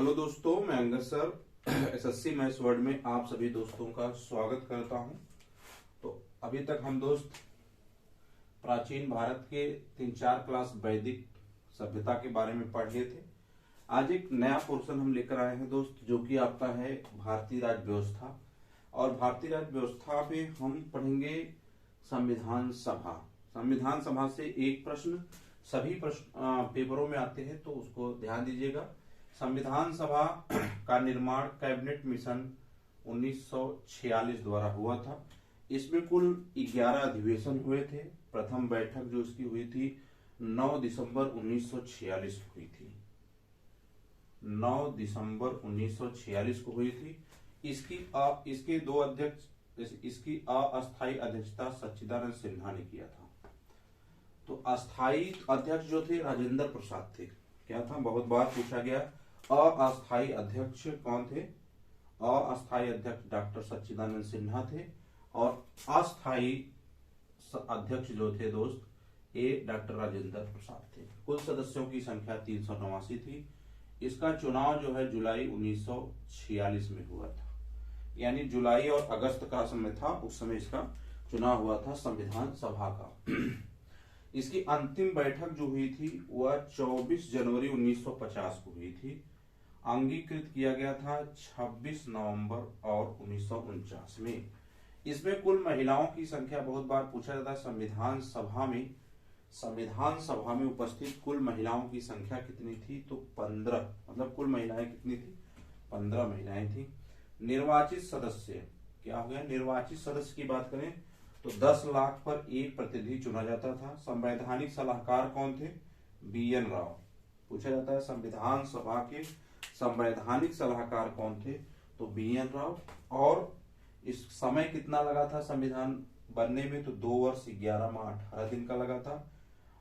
Hello दोस्तों, मैं Angad sir SSC maths world में आप सभी दोस्तों का स्वागत करता हूं। तो अभी तक हम दोस्त प्राचीन भारत के 3-4 क्लास वैदिक सभ्यता के बारे में पढ़ लिए थे। आज एक नया पोर्शन हम लेकर आए हैं दोस्त, जो कि आपका है भारतीय राज्य व्यवस्था। और भारतीय राज्य व्यवस्था में हम पढ़ेंगे संविधान सभा। संविधान सभा से एक प्रश्न सभी प्रश्न पेपरों में आते हैं, तो उसको ध्यान दीजिएगा। संविधान सभा का निर्माण कैबिनेट मिशन 1946 द्वारा हुआ था। इसमें कुल 11 अधिवेशन हुए थे। प्रथम बैठक जो इसकी हुई थी 9 दिसंबर 1946 को हुई थी। 9 दिसंबर 1946 को हुई थी। इसके दो अध्यक्ष, इसकी अस्थायी अध्यक्षता सच्चिदानंद सिन्हा ने किया था। तो अस्थायी अध्यक्ष जो थे राजेंद्र प्रसाद थे। क्या था, बहुत बार पूछा गया। अस्थायी अध्यक्ष कौन थे? अस्थायी अध्यक्ष डॉक्टर सच्चिदानंद सिन्हा थे। और अस्थायी अध्यक्ष जो थे दोस्त, ये डॉक्टर राजेंद्र प्रसाद थे। कुल सदस्यों की संख्या 389 थी। इसका चुनाव जो है जुलाई 1946 में हुआ था, यानी जुलाई और अगस्त का समय था, उस समय इसका चुनाव हुआ था संविधान सभा का। इसकी अंतिम बैठक जो हुई थी वह 24 जनवरी 1950 को हुई थी। अंगीकृत किया गया था 26 नवंबर और 1949 में। इसमें कुल महिलाओं की संख्या बहुत बार पूछा जाता है। संविधान सभा में उपस्थित कुल महिलाओं की संख्या कितनी थी? तो 15, मतलब कुल महिलाएं कितनी थी? 15 महिलाएं थी। निर्वाचित सदस्य क्या हो गया? निर्वाचित सदस्य की बात करें तो 10 लाख पर एक प्रतिनिधि चुना जाता था। संवैधानिक सलाहकार कौन थे? BN राव। पूछा जाता है संविधान सभा के संवैधानिक सलाहकार कौन थे? तो BN राव। और इस समय कितना लगा था संविधान बनने में? तो 2 वर्ष 11 माह 18 दिन का लगा था।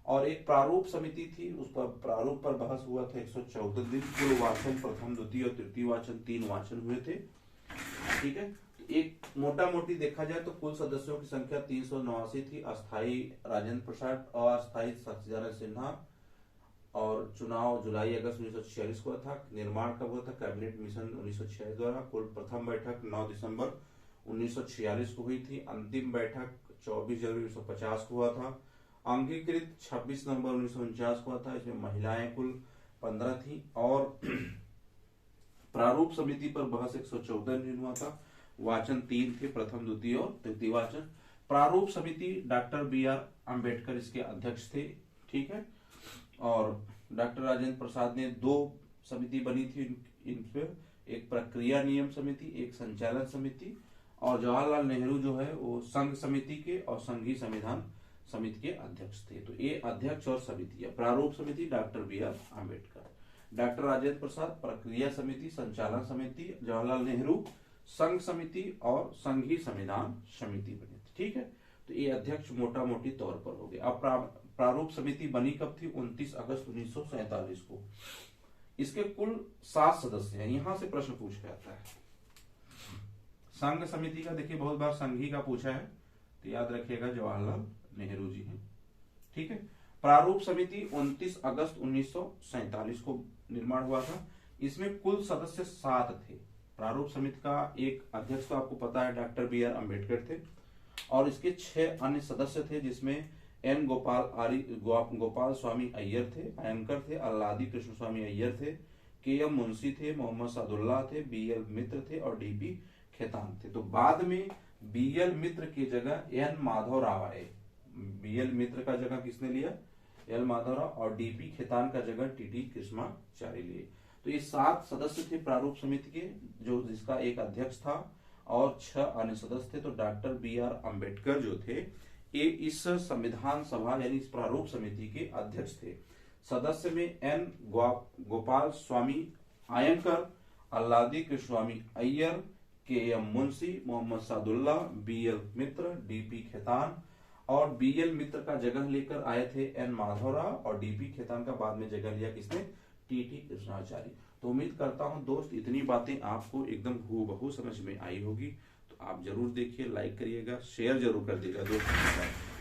और एक प्रारूप समिति थी, उस पर प्रारूप पर बहस हुआ था 114 दिन। कुल वाचन प्रथम, द्वितीय और तृतीय वाचन 3 वाचन हुए थे। ठीक है, एक मोटा मोटी देखा जाए तो कुल सदस्यों की संख्या 389 थी। अस्थायी राजेंद्र प्रसाद, अस्थायी सच्चिदानंद सिन्हा। और चुनाव जुलाई अगस्त 1946 को था। निर्माण कब हुआ था? कैबिनेट मिशन 1946 द्वारा। कुल प्रथम बैठक 9 दिसंबर 1946 को हुई थी। अंतिम बैठक 24 जनवरी 1950 को हुआ था। अंगीकृत 26 नवंबर 1949 को हुआ था। इसमें महिलाएं कुल 15 थी। और प्रारूप समिति पर बहस 114 दिन हुआ था। वाचन 3 थे, प्रथम, द्वितीय और तृतीय वाचन। प्रारूप समिति डॉक्टर BR अम्बेडकर इसके अध्यक्ष थे। ठीक है, और डॉक्टर राजेंद्र प्रसाद ने 2 समिति बनी थी इन पे, एक प्रक्रिया नियम समिति, एक संचालन समिति। और जवाहरलाल नेहरू जो है वो संघ समिति के और संघीय संविधान समिति के अध्यक्ष थे। तो ये अध्यक्ष और समिति है। प्रारूप समिति doctor BR Ambedkar, doctor Rajendra Prasad प्रक्रिया समिति, संचालन समिति, जवाहरलाल नेहरू संघ समिति और संघीय संविधान समिति बनी थी। ठीक है, तो ये अध्यक्ष मोटा मोटी तौर पर हो गया। अब प्रारूप समिति बनी कब थी? 29 अगस्त 1947 को। इसके कुल 7 सदस्य हैं। यहां से प्रश्न पूछ के आता है। संघ समिति का देखिए, बहुत बार संघी का पूछा है, तो याद रखिएगा जवाहरलाल नेहरू जी हैं। ठीक है, प्रारूप समिति 29 अगस्त 1947 को निर्माण हुआ था। इसमें कुल सदस्य 7 थे। प्रारूप समिति का एक अध्यक्ष तो आपको पता है डॉक्टर BR अम्बेडकर थे, और इसके 6 अन्य सदस्य थे, जिसमें N गोपाल स्वामी अय्यर थे, एंकर थे, अल्लादी कृष्ण स्वामी अय्यर थे, KM मुंशी थे, मोहम्मद सादुल्लाह थे, BL मित्र थे और DP खेतान थे। तो बाद में BL मित्र की जगह N माधव राव आए। BL मित्र का जगह किसने लिया? L माधव राव। और DP खेतान का जगह TT कृष्णाचार्य लिए। तो ये 7 सदस्य थे प्रारूप समिति के, जो जिसका एक अध्यक्ष था और 6 अन्य सदस्य थे। तो डॉक्टर BR अम्बेडकर जो थे ये इस संविधान सभा यानी इस प्रारूप समिति के अध्यक्ष थे। सदस्य में N गोपाल स्वामी आयंकर, अल्लादी कृष्ण स्वामी अय्यर, KM मुंशी, मोहम्मद सादुल्लाह, BL मित्र, DP खेतान। और BL मित्र का जगह लेकर आए थे N माधवराव, और DP खेतान का बाद में जगह लिया किसने? TT कृष्णाचार्य। तो उम्मीद करता हूं दोस्त इतनी बातें आपको एकदम हूबहू समझ में आई होगी। तो आप जरूर देखिए, लाइक करिएगा, शेयर जरूर कर दीजिएगा दोस्तों के साथ।